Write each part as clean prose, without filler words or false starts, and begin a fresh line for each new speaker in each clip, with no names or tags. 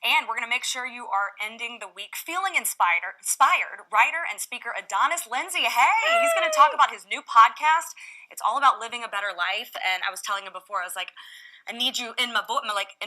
And we're going to make sure you are ending the week feeling inspired. Writer and speaker Adonis Lenzy. Hey, he's going to talk about his new podcast. It's all about living a better life. And I was telling him before, I was like, I need you in my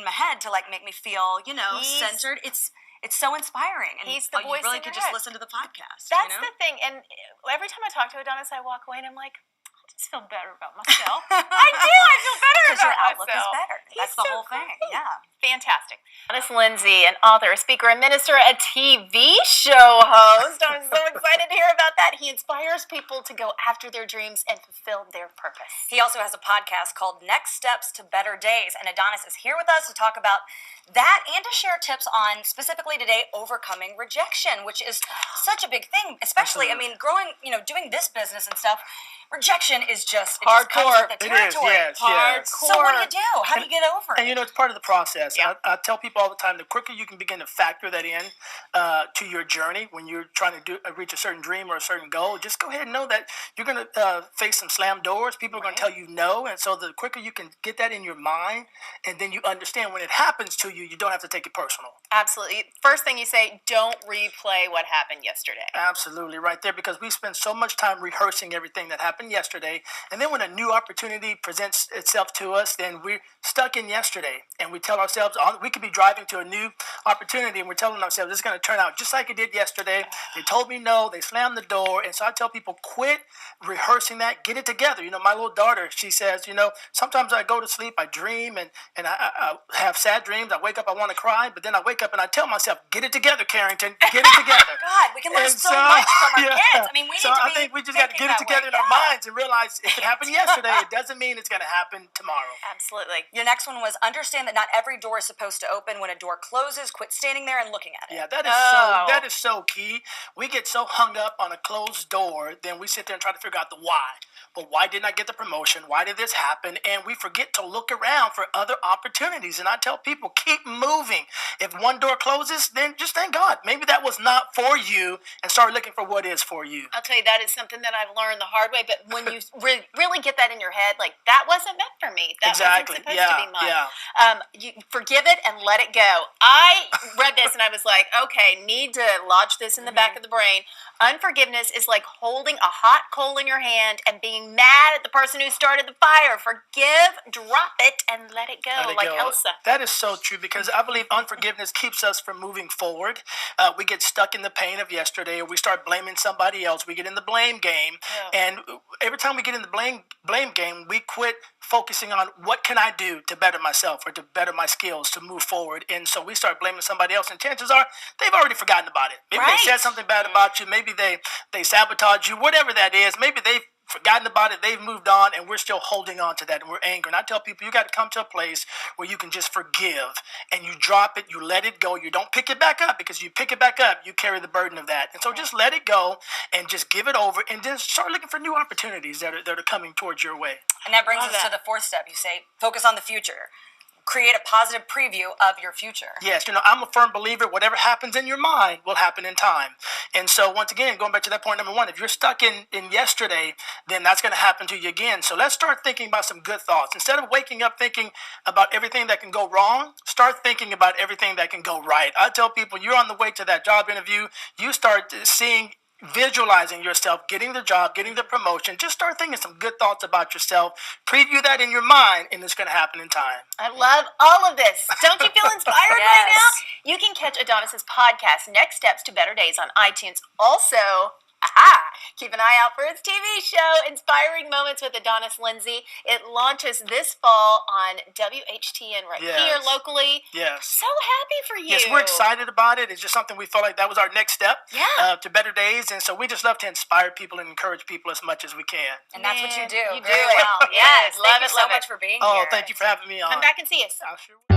head to make me feel, centered. It's so inspiring. And
he's the voice
you really
in your
could just
head.
listen to the podcast.
That's the thing. And every time I talk to Adonis, I walk away and I'm like, I just feel better about myself. I do. I feel better
because
about
your outlook
myself.
is better. That's the whole thing. Yeah.
Fantastic. Adonis Lenzy, an author, a speaker, a minister, a TV show host. I'm so excited to hear about that. He inspires people to go after their dreams and fulfill their purpose.
He also has a podcast called Next Steps to Better Days. And Adonis is here with us to talk about that and to share tips on, specifically today, overcoming rejection, which is such a big thing. Especially, growing, doing this business and stuff, rejection is just
hardcore.
It just comes with the territory.
It is, yes.
So what do? How do you get over it?
And it's part of the process.
Yeah.
I tell people all the time, the quicker you can begin to factor that in to your journey when you're trying to reach a certain dream or a certain goal, just go ahead and know that you're going to face some slam doors. People are going to tell you no. And so the quicker you can get that in your mind, and then you understand when it happens to you, you don't have to take it personal.
Absolutely. First thing you say, don't replay what happened yesterday.
Absolutely, right there, because we spend so much time rehearsing everything that happened yesterday, and then when a new opportunity presents itself to us, then we're stuck in yesterday, and we tell ourselves, we could be driving to a new opportunity, and we're telling ourselves it's going to turn out just like it did yesterday. They told me no, they slammed the door, and so I tell people, quit rehearsing that, get it together. My little daughter, she says, sometimes I go to sleep, I dream, and I have sad dreams, I wake up, I want to cry, but then I wake up and I tell myself, get it together, Carrington, get it together.
God, we can learn so much from our kids.
I think we just got to get it together in our minds and realize if it happened yesterday, it doesn't mean it's going to happen tomorrow.
Absolutely.
Your next one was understand that not every door is supposed to open. When a door closes, quit standing there and looking at it.
Yeah, that is so key. We get so hung up on a closed door, then we sit there and try to figure out the why. Well, why didn't I get the promotion? Why did this happen? And we forget to look around for other opportunities. And I tell people, keep moving. If one door closes, then just thank God. Maybe that was not for you, and start looking for what is for you.
I'll tell you, that is something that I've learned the hard way. But when you really get that in your head, that wasn't meant for me. That wasn't supposed to be mine.
Yeah.
You forgive it and let it go. I read this and I was like, okay, need to lodge this in the back of the brain. Unforgiveness is like holding a hot coal in your hand and being mad at the person who started the fire. Forgive, drop it, and let it go, Elsa.
That is so true, because I believe unforgiveness keeps us from moving forward. We get stuck in the pain of yesterday, or we start blaming somebody else. We get in the blame game. Yeah. And every time we get in the blame game, we quit focusing on what can I do to better myself or to better my skills to move forward. And so we start blaming somebody else, and chances are they've already forgotten about it. Maybe they said something bad about you. Maybe they sabotaged you, whatever that is. Maybe they've forgotten about it, they've moved on, and we're still holding on to that, and we're angry. And I tell people, you got to come to a place where you can just forgive, and you drop it, you let it go. You don't pick it back up, because you pick it back up, you carry the burden of that. And so just let it go and just give it over, and then start looking for new opportunities that are coming towards your way.
And that brings us to the fourth step. You say, focus on the future. Create a positive preview of your future.
Yes, I'm a firm believer, whatever happens in your mind will happen in time. And so once again, going back to that point number one, if you're stuck in yesterday, then that's going to happen to you again. So let's start thinking about some good thoughts. Instead of waking up thinking about everything that can go wrong, start thinking about everything that can go right. I tell people, you're on the way to that job interview, you start visualizing yourself getting the job, getting the promotion. Just start thinking some good thoughts about yourself. Preview that in your mind, and it's going to happen in time.
I love all of this. Don't you feel inspired right now? You can catch Adonis's podcast, Next Steps to Better Days, on iTunes. Also, keep an eye out for his TV show, Inspiring Moments with Adonis Lenzy. It launches this fall on WHTN here locally.
Yes.
So happy for you.
Yes, we're excited about it. It's just something we felt like that was our next step to better days. And so we just love to inspire people and encourage people as much as we can.
And that's what you do.
You do it well. Yes,
Thank you so much for being here.
Oh, thank you for having me on.
Come back and see us.
Sure.